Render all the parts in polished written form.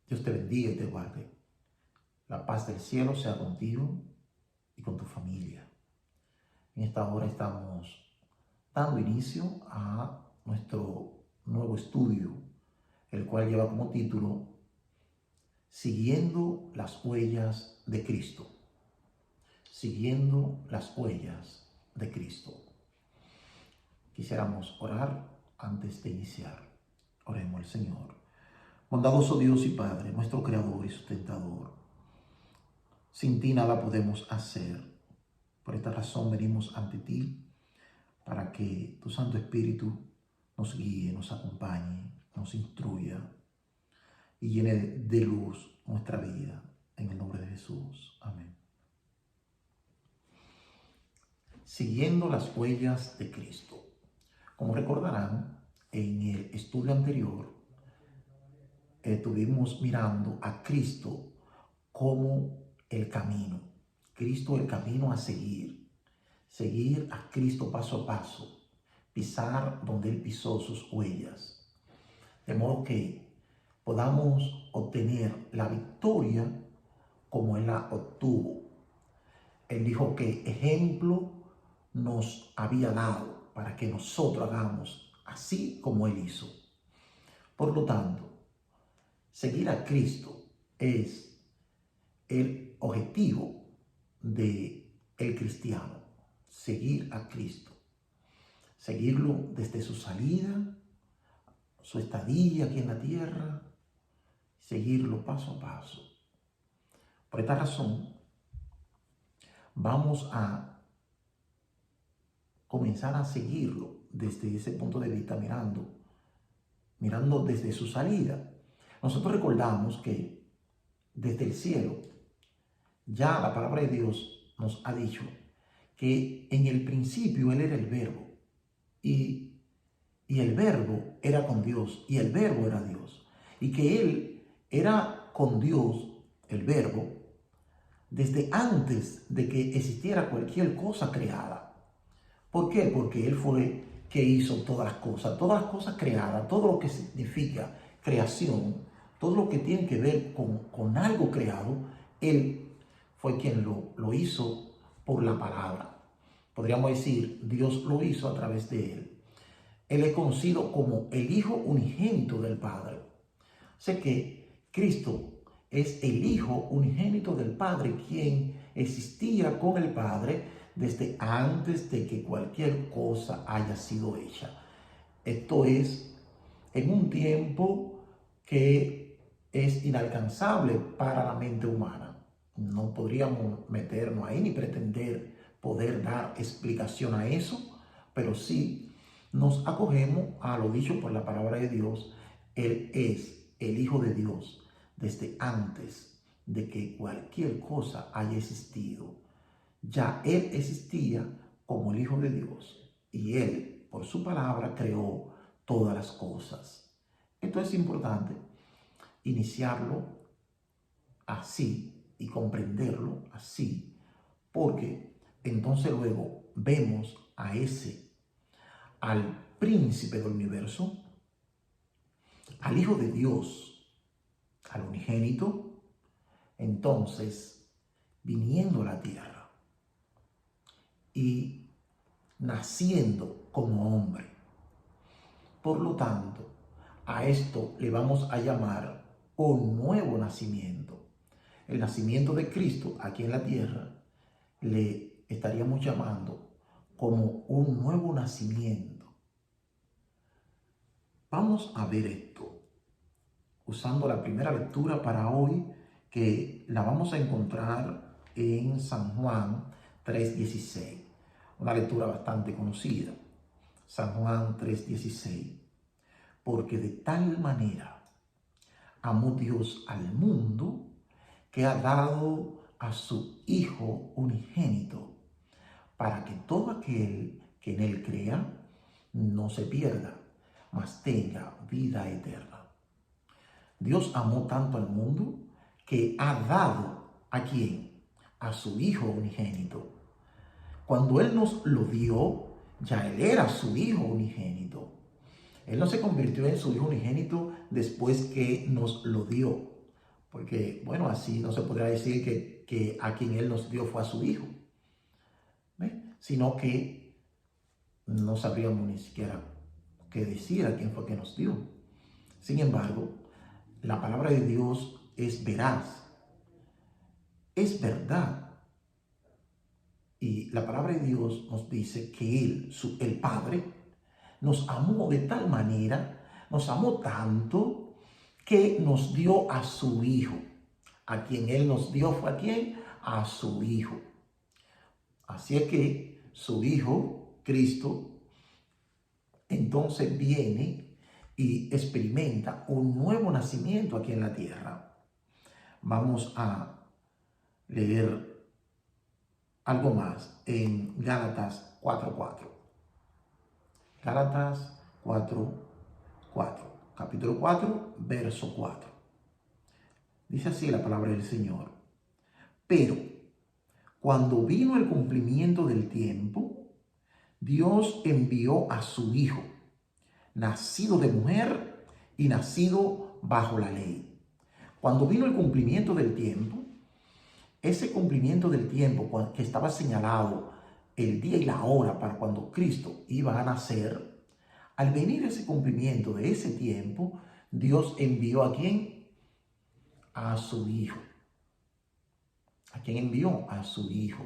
Dios te bendiga y te guarde. La paz del cielo sea contigo y con tu familia. En esta hora estamos dando inicio a nuestro nuevo estudio, el cual lleva como título Siguiendo las huellas de Cristo. Siguiendo las huellas de Cristo. Quisiéramos orar antes de iniciar. Oremos al Señor. Bondadoso Dios y Padre, nuestro Creador y sustentador, sin ti nada podemos hacer. Por esta razón venimos ante ti para que tu Santo Espíritu nos guíe, nos acompañe, nos instruya y llene de luz nuestra vida. En el nombre de Jesús. Amén. Siguiendo las huellas de Cristo. Como recordarán, en el estudio anterior estuvimos mirando a Cristo como el camino. Cristo el camino a seguir. Seguir a Cristo paso a paso. Pisar donde Él pisó sus huellas. De modo que podamos obtener la victoria como Él la obtuvo. Él dijo que ejemplo nos había dado para que nosotros hagamos así como Él hizo. Por lo tanto, seguir a Cristo es el objetivo del cristiano. Seguir a Cristo. Seguirlo desde su salida, su estadía aquí en la tierra, seguirlo paso a paso. Por esta razón, vamos a comenzar a seguirlo desde ese punto de vista, mirando desde su salida. Nosotros recordamos que desde el cielo, ya la palabra de Dios nos ha dicho que en el principio Él era el Verbo y el Verbo era con Dios y el Verbo era Dios y que Él era con Dios, el Verbo, desde antes de que existiera cualquier cosa creada. ¿Por qué? Porque Él fue que hizo todas las cosas creadas, todo lo que significa creación, todo lo que tiene que ver con algo creado, Él fue quien lo hizo por la palabra. Podríamos decir, Dios lo hizo a través de Él. Él es conocido como el Hijo unigénito del Padre. Sé que Cristo es el Hijo unigénito del Padre, quien existía con el Padre desde antes de que cualquier cosa haya sido hecha. Esto es en un tiempo que es inalcanzable para la mente humana. No podríamos meternos ahí ni pretender poder dar explicación a eso, pero sí nos acogemos a lo dicho por la palabra de Dios. Él es el Hijo de Dios desde antes de que cualquier cosa haya existido. Ya Él existía como el Hijo de Dios y Él, por su palabra, creó todas las cosas. Esto es importante, iniciarlo así y comprenderlo así, porque entonces luego vemos al príncipe del universo, al Hijo de Dios, al unigénito, entonces viniendo a la tierra y naciendo como hombre. Por lo tanto, a esto le vamos a llamar un nuevo nacimiento. El nacimiento de Cristo aquí en la tierra le estaríamos llamando como un nuevo nacimiento. Vamos a ver esto usando la primera lectura para hoy, que la vamos a encontrar en San Juan 3:16. Una lectura bastante conocida. San Juan 3:16. Porque de tal manera amó Dios al mundo que ha dado a su Hijo unigénito, para que todo aquel que en Él crea no se pierda, mas tenga vida eterna. Dios amó tanto al mundo que ha dado ¿a quién? A su Hijo unigénito. Cuando Él nos lo dio, ya Él era su Hijo unigénito. Él no se convirtió en su Hijo unigénito después que nos lo dio. porque, bueno, así no se podrá decir que a quien Él nos dio fue a su Hijo, ¿ves? Sino que no sabríamos ni siquiera qué decir a quién fue que nos dio. Sin embargo, la palabra de Dios es veraz, es verdad. Y la palabra de Dios nos dice que Él, el Padre, nos amó de tal manera, nos amó tanto, que nos dio a su Hijo. A quien Él nos dio fue a quién? A su Hijo. Así es que su Hijo, Cristo, entonces viene y experimenta un nuevo nacimiento aquí en la tierra. Vamos a leer algo más en Gálatas 4:4. Gálatas 4:4. Capítulo 4, verso 4. Dice así la palabra del Señor. Pero cuando vino el cumplimiento del tiempo, Dios envió a su Hijo, nacido de mujer y nacido bajo la ley. Cuando vino el cumplimiento del tiempo, ese cumplimiento del tiempo que estaba señalado el día y la hora para cuando Cristo iba a nacer, al venir ese cumplimiento de ese tiempo, Dios envió ¿a quién? A su Hijo. ¿A quién envió? A su Hijo.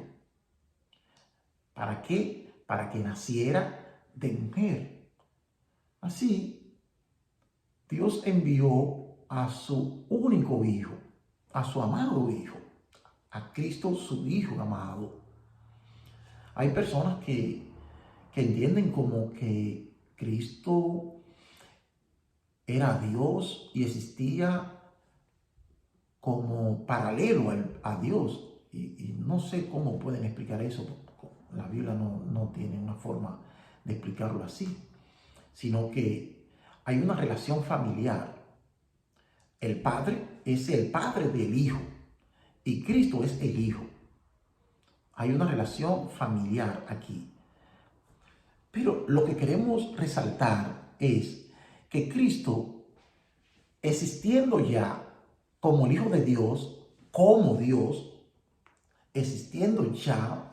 ¿Para qué? Para que naciera de mujer. Así, Dios envió a su único Hijo, a su amado Hijo, a Cristo su Hijo amado. Hay personas que entienden como que Cristo era Dios y existía como paralelo a Dios. Y no sé cómo pueden explicar eso. La Biblia no tiene una forma de explicarlo así, sino que hay una relación familiar. El Padre es el Padre del Hijo y Cristo es el Hijo. Hay una relación familiar aquí. Pero lo que queremos resaltar es que Cristo, existiendo ya como el Hijo de Dios, como Dios, existiendo ya,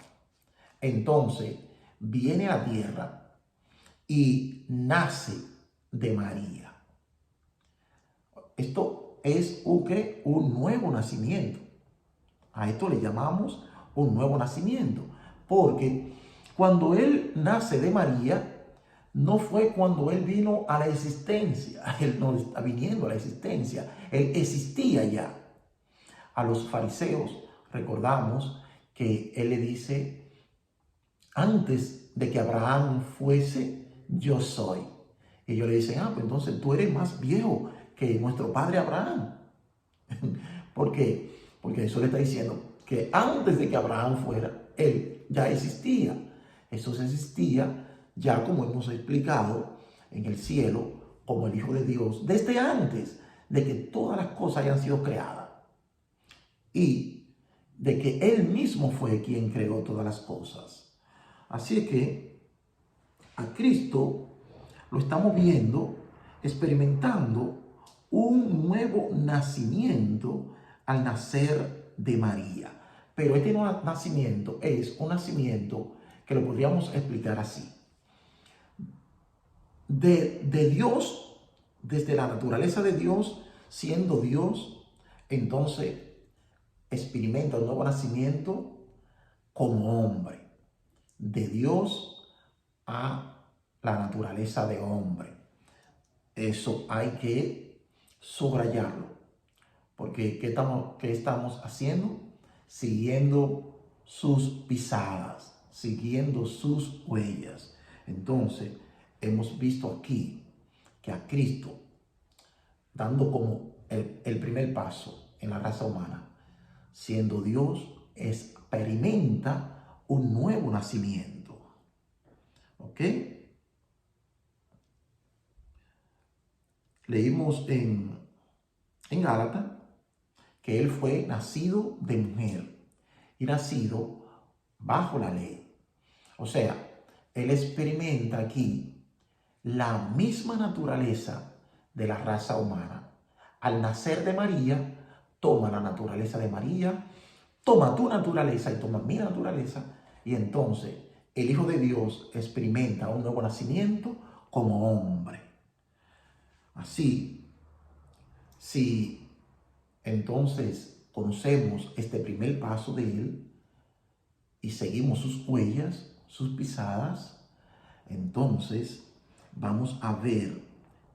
entonces viene a la tierra y nace de María. Esto es un nuevo nacimiento. A esto le llamamos un nuevo nacimiento, porque cuando Él nace de María, no fue cuando Él vino a la existencia. Él no está viniendo a la existencia, Él existía ya. A los fariseos recordamos que Él le dice, antes de que Abraham fuese, yo soy. Y ellos le dicen, pues entonces tú eres más viejo que nuestro padre Abraham. ¿Por qué? Porque eso le está diciendo que antes de que Abraham fuera, Él ya existía. Eso existía ya, como hemos explicado, en el cielo, como el Hijo de Dios, desde antes de que todas las cosas hayan sido creadas. Y de que Él mismo fue quien creó todas las cosas. Así que a Cristo lo estamos viendo, experimentando un nuevo nacimiento al nacer de María. Pero este nuevo nacimiento es un nacimiento que lo podríamos explicar así. De Dios, desde la naturaleza de Dios, siendo Dios, entonces experimenta un nuevo nacimiento como hombre. De Dios a la naturaleza de hombre. Eso hay que subrayarlo. Porque ¿qué estamos haciendo? Siguiendo sus pisadas, siguiendo sus huellas. Entonces, hemos visto aquí que a Cristo, dando como el primer paso en la raza humana, siendo Dios, experimenta un nuevo nacimiento. ¿Ok? Leímos en Gálatas que Él fue nacido de mujer y nacido bajo la ley. O sea, Él experimenta aquí la misma naturaleza de la raza humana al nacer de María, toma la naturaleza de María, toma tu naturaleza y toma mi naturaleza, y entonces el Hijo de Dios experimenta un nuevo nacimiento como hombre. Así, si entonces conocemos este primer paso de Él y seguimos sus huellas, sus pisadas, entonces vamos a ver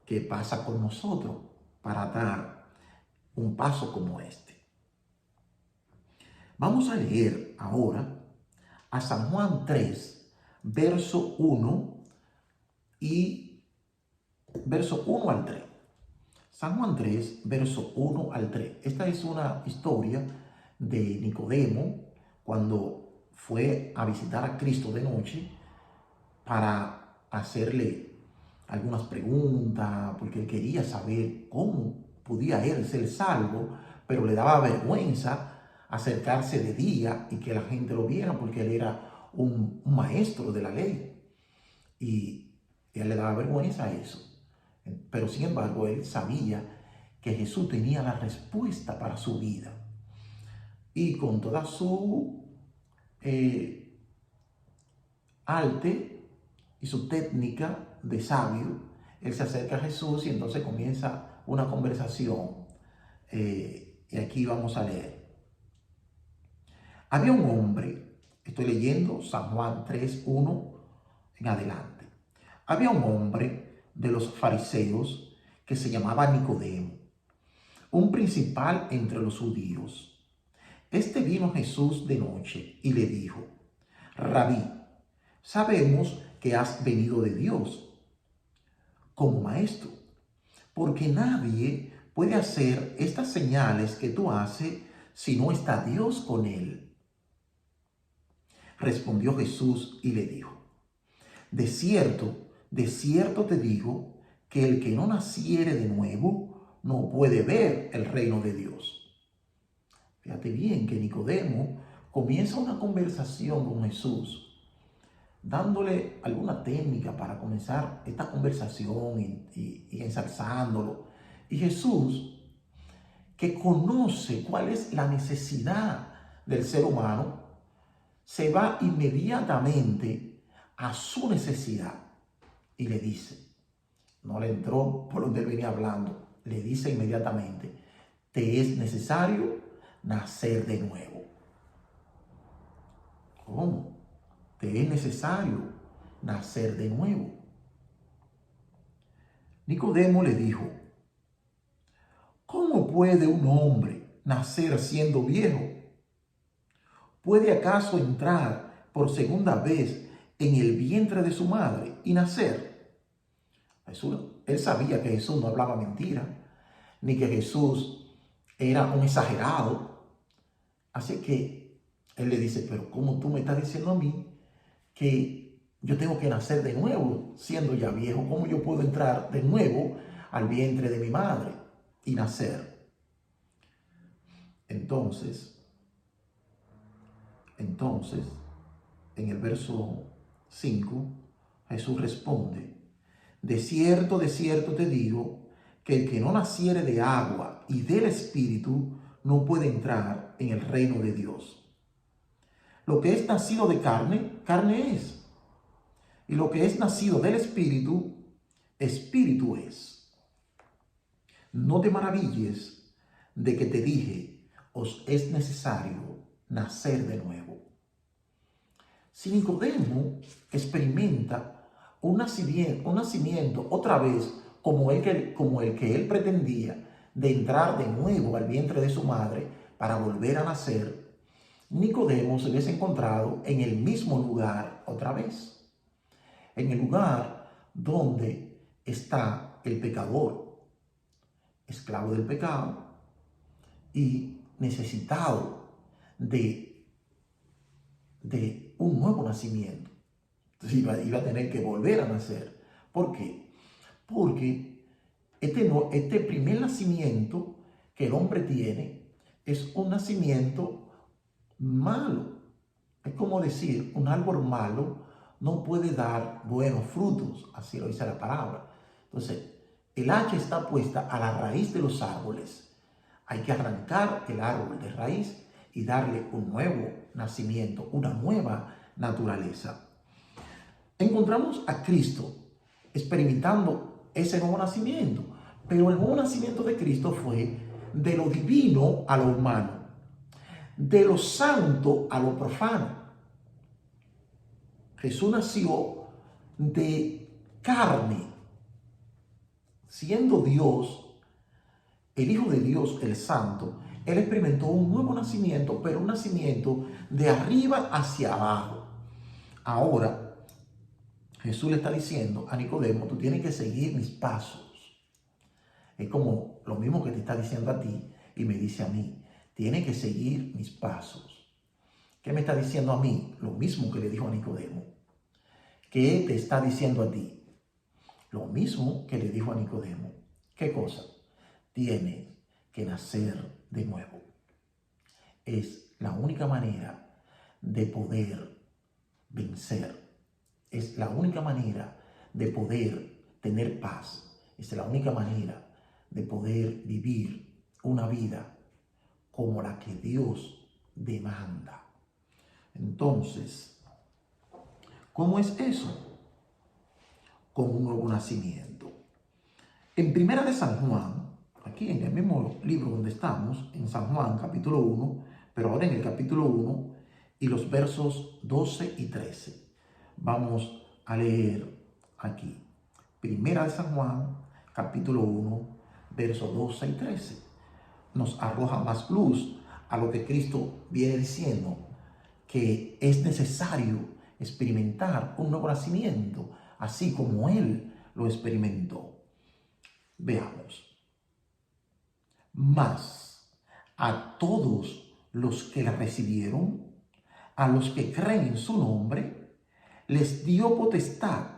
qué pasa con nosotros para dar un paso como este. Vamos a leer ahora a San Juan 3, verso 1 y verso 1 al 3. San Juan 3, verso 1 al 3. Esta es una historia de Nicodemo cuando fue a visitar a Cristo de noche para hacerle algunas preguntas, porque él quería saber cómo podía él ser salvo, pero le daba vergüenza acercarse de día y que la gente lo viera, porque él era un maestro de la ley. Y a él le daba vergüenza eso. Pero sin embargo, él sabía que Jesús tenía la respuesta para su vida. Y con toda su arte y su técnica de sabio, él se acerca a Jesús y entonces comienza una conversación. Y aquí vamos a leer. Había un hombre, estoy leyendo San Juan 3, 1 en adelante. Había un hombre de los fariseos que se llamaba Nicodemo, un principal entre los judíos. Este vino a Jesús de noche y le dijo: Rabí, sabemos que has venido de Dios como maestro, porque nadie puede hacer estas señales que tú haces si no está Dios con él. Respondió Jesús y le dijo: de cierto te digo que el que no naciere de nuevo no puede ver el reino de Dios. Fíjate bien que Nicodemo comienza una conversación con Jesús, dándole alguna técnica para comenzar esta conversación y ensalzándolo. Y Jesús, que conoce cuál es la necesidad del ser humano, se va inmediatamente a su necesidad y le dice, no le entró por donde él venía hablando, le dice inmediatamente: te es necesario nacer de nuevo. ¿Cómo? Te es necesario nacer de nuevo. Nicodemo le dijo: ¿cómo puede un hombre nacer siendo viejo? ¿Puede acaso entrar por segunda vez en el vientre de su madre y nacer? Él sabía que Jesús no hablaba mentira, ni que Jesús era un exagerado. Así que él le dice: pero ¿cómo tú me estás diciendo a mí que yo tengo que nacer de nuevo siendo ya viejo? ¿Cómo yo puedo entrar de nuevo al vientre de mi madre y nacer? Entonces, en el verso 5, Jesús responde: de cierto te digo, que el que no naciere de agua y del Espíritu no puede entrar en el reino de Dios. Lo que es nacido de carne, carne es. Y lo que es nacido del Espíritu, Espíritu es. No te maravilles de que te dije, os es necesario nacer de nuevo. Si Nicodemo experimenta un nacimiento otra vez como el que él pretendía, de entrar de nuevo al vientre de su madre para volver a nacer, Nicodemo se hubiese encontrado en el mismo lugar otra vez, en el lugar donde está el pecador, esclavo del pecado y necesitado de un nuevo nacimiento. Entonces iba a tener que volver a nacer. ¿Por qué? Porque este primer nacimiento que el hombre tiene es un nacimiento malo. Es como decir, un árbol malo no puede dar buenos frutos, así lo dice la palabra. Entonces, el hacha está puesta a la raíz de los árboles, Hay que arrancar el árbol de raíz y darle un nuevo nacimiento, una nueva naturaleza. Encontramos a Cristo experimentando ese nuevo nacimiento, pero el nuevo nacimiento de Cristo fue de lo divino a lo humano, de lo santo a lo profano. Jesús nació de carne, siendo Dios, el Hijo de Dios, el Santo. Él experimentó un nuevo nacimiento, pero un nacimiento de arriba hacia abajo. Ahora, Jesús le está diciendo a Nicodemo, tú tienes que seguir mis pasos. Es como lo mismo que te está diciendo a ti y me dice a mí, tienes que seguir mis pasos. ¿Qué me está diciendo a mí? Lo mismo que le dijo a Nicodemo. ¿Qué te está diciendo a ti? Lo mismo que le dijo a Nicodemo. ¿Qué cosa? Tienes que nacer de nuevo. Es la única manera de poder vencer. Es la única manera de poder tener paz. Es la única manera de poder vivir una vida como la que Dios demanda. Entonces, ¿cómo es eso? Con un nuevo nacimiento. En Primera de San Juan, aquí en el mismo libro donde estamos, en San Juan capítulo 1, pero ahora en el capítulo 1 y los versos 12 y 13. Vamos a leer aquí. Primera de San Juan, capítulo 1, versos 12 y 13. Nos arroja más luz a lo que Cristo viene diciendo, que es necesario experimentar un nuevo nacimiento, así como Él lo experimentó. Veamos. Mas a todos los que la recibieron, a los que creen en su nombre, les dio potestad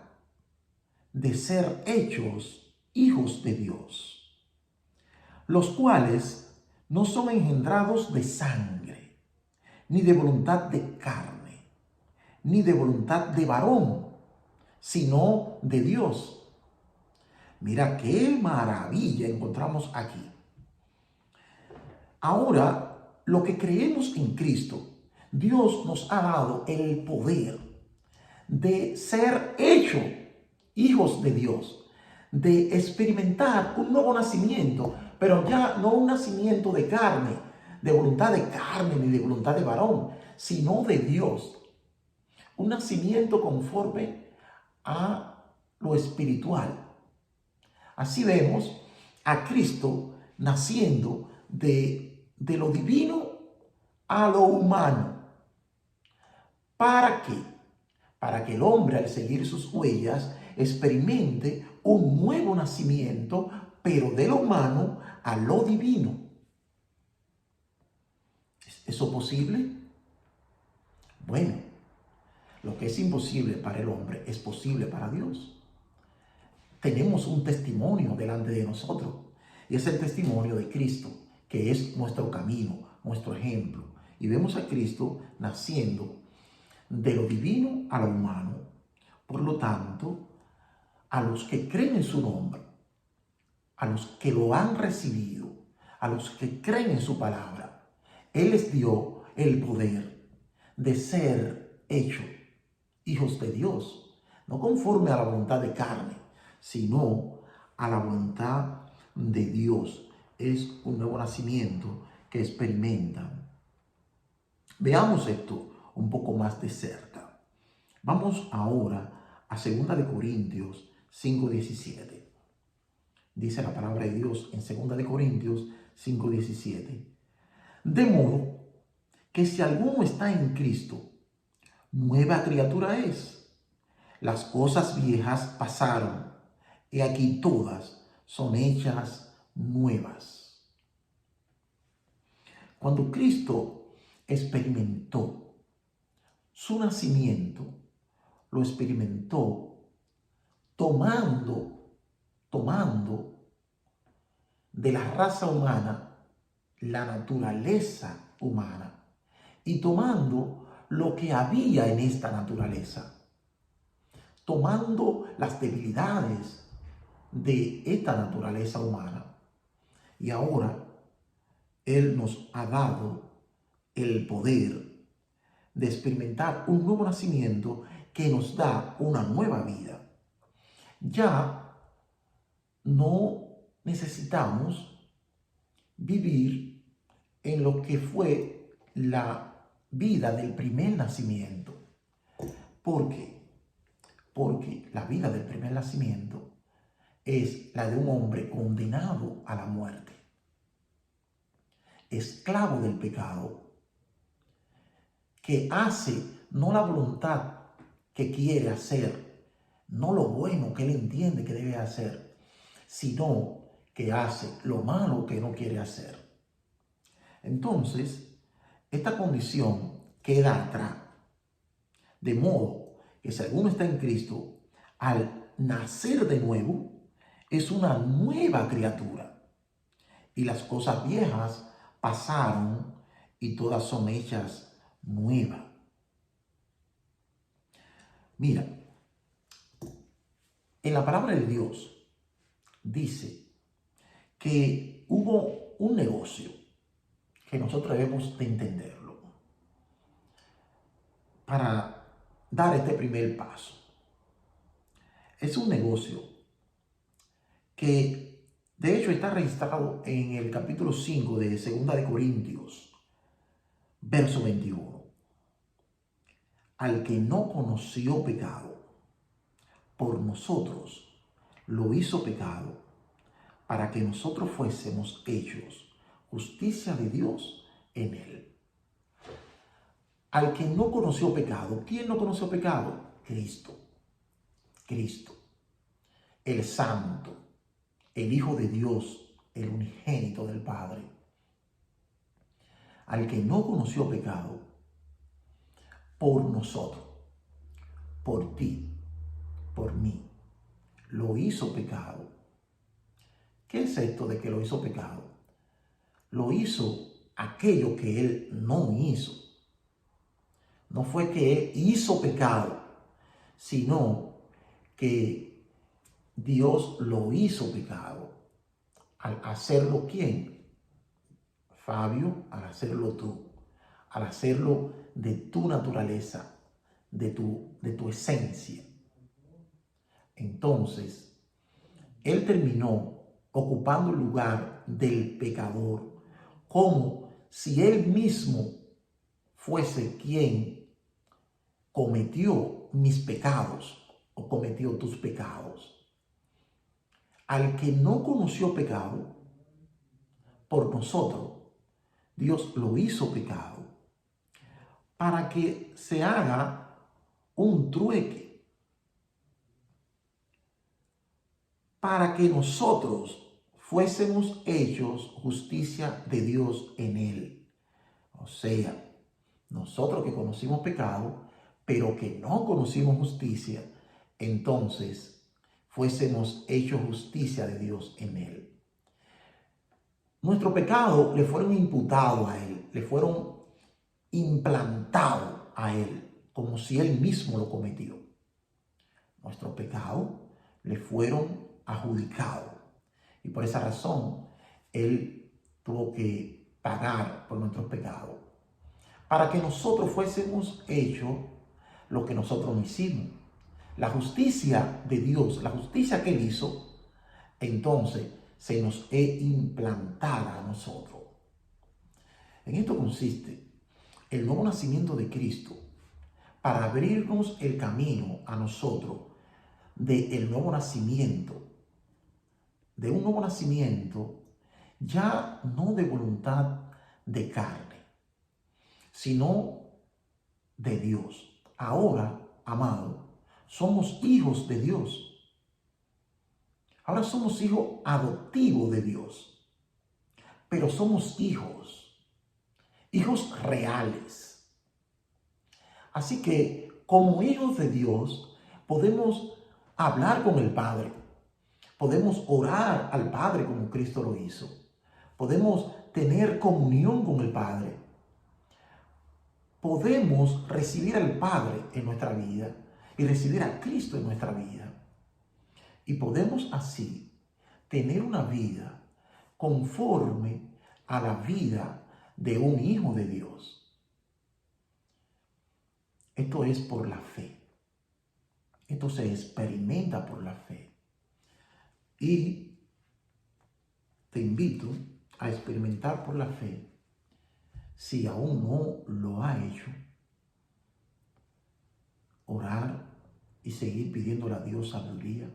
de ser hechos hijos de Dios, los cuales no son engendrados de sangre, ni de voluntad de carne, ni de voluntad de varón, sino de Dios. Mira qué maravilla encontramos aquí. Ahora, lo que creemos en Cristo, Dios nos ha dado el poder de ser hechos hijos de Dios, de experimentar un nuevo nacimiento, pero ya no un nacimiento de carne, de voluntad de carne ni de voluntad de varón, sino de Dios. Un nacimiento conforme a lo espiritual. Así vemos a Cristo naciendo de lo divino a lo humano. ¿Para qué? Para que el hombre, al seguir sus huellas, experimente un nuevo nacimiento, pero de lo humano a lo divino. ¿Es eso posible? Bueno, lo que es imposible para el hombre es posible para Dios. Tenemos un testimonio delante de nosotros, y es el testimonio de Cristo, que es nuestro camino, nuestro ejemplo. Y vemos a Cristo naciendo de lo divino a lo humano. Por lo tanto, a los que creen en su nombre, a los que lo han recibido, a los que creen en su palabra, Él les dio el poder de ser hechos hijos de Dios, no conforme a la voluntad de carne, sino a la voluntad de Dios. Es un nuevo nacimiento que experimentan. Veamos esto un poco más de cerca. Vamos ahora a 2 de Corintios 5:17. Dice la palabra de Dios en 2 de Corintios 5:17. De modo que si alguno está en Cristo, nueva criatura es. Las cosas viejas pasaron, y aquí todas son hechas nuevas. Cuando Cristo experimentó su nacimiento, lo experimentó tomando de la raza humana la naturaleza humana y tomando lo que había en esta naturaleza, tomando las debilidades de esta naturaleza humana. Y ahora Él nos ha dado el poder de experimentar un nuevo nacimiento que nos da una nueva vida. Ya no necesitamos vivir en lo que fue la vida del primer nacimiento. ¿Por qué? Porque la vida del primer nacimiento es la de un hombre condenado a la muerte, esclavo del pecado, que hace no la voluntad que quiere hacer, no lo bueno que él entiende que debe hacer, sino que hace lo malo que no quiere hacer. Entonces, esta condición queda atrás, de modo que si alguno está en Cristo, al nacer de nuevo, es una nueva criatura. Y las cosas viejas pasaron y todas son hechas nuevas. Mira, en la palabra de Dios dice que hubo un negocio que nosotros debemos de entenderlo para dar este primer paso. Es un negocio que de hecho está registrado en el capítulo 5 de 2 de Corintios, verso 21. Al que no conoció pecado, por nosotros lo hizo pecado, para que nosotros fuésemos hechos justicia de Dios en él. Al que no conoció pecado, ¿quién no conoció pecado? Cristo. Cristo, el Santo, el Hijo de Dios, el unigénito del Padre. Al que no conoció pecado, por nosotros, por ti, por mí, lo hizo pecado. ¿Qué es esto de que lo hizo pecado? Lo hizo aquello que él no hizo. No fue que él hizo pecado, sino que Dios lo hizo pecado. Al hacerlo, ¿quién? Fabio, al hacerlo tú. Al hacerlo de tu naturaleza, de tu esencia. Entonces, él terminó ocupando el lugar del pecador, como si él mismo fuese quien cometió mis pecados o cometió tus pecados. Al que no conoció pecado, por nosotros, Dios lo hizo pecado, para que se haga un trueque, para que nosotros fuésemos hechos justicia de Dios en él. O sea, nosotros que conocimos pecado, pero que no conocimos justicia, entonces fuésemos hechos justicia de Dios en él. Nuestro pecado le fueron imputados a él, le fueron implantados a él, como si él mismo lo cometió. Nuestro pecado le fueron adjudicados. Y por esa razón, él tuvo que pagar por nuestros pecados, para que nosotros fuésemos hechos lo que nosotros no hicimos. La justicia de Dios, la justicia que él hizo, entonces se nos es implantada a nosotros. En esto consiste el nuevo nacimiento de Cristo, para abrirnos el camino a nosotros del nuevo nacimiento, de un nuevo nacimiento ya no de voluntad de carne, sino de Dios. Ahora, amado, somos hijos de Dios. Ahora somos hijos adoptivos de Dios, pero somos hijos reales. Así que, como hijos de Dios, podemos hablar con el Padre, podemos orar al Padre como Cristo lo hizo, podemos tener comunión con el Padre, podemos recibir al Padre en nuestra vida y recibir a Cristo en nuestra vida. Y podemos así tener una vida conforme a la vida de un hijo de Dios. Esto es por la fe. Esto se experimenta por la fe. Y te invito a experimentar por la fe. Si aún no lo ha hecho, orar y seguir pidiéndole a Dios sabiduría,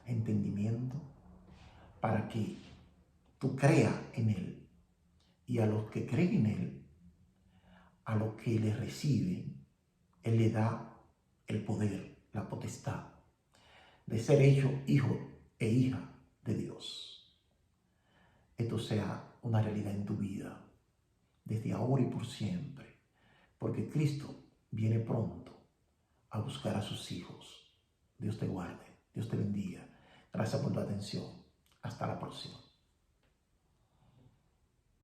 entendimiento, para que tú creas en Él. Y a los que creen en Él, a los que le reciben, Él le da el poder, la potestad de ser hecho hijo e hija de Dios. Esto sea una realidad en tu vida, desde ahora y por siempre, porque Cristo viene pronto a buscar a sus hijos. Dios te guarde, Dios te bendiga. Gracias por tu atención. Hasta la próxima.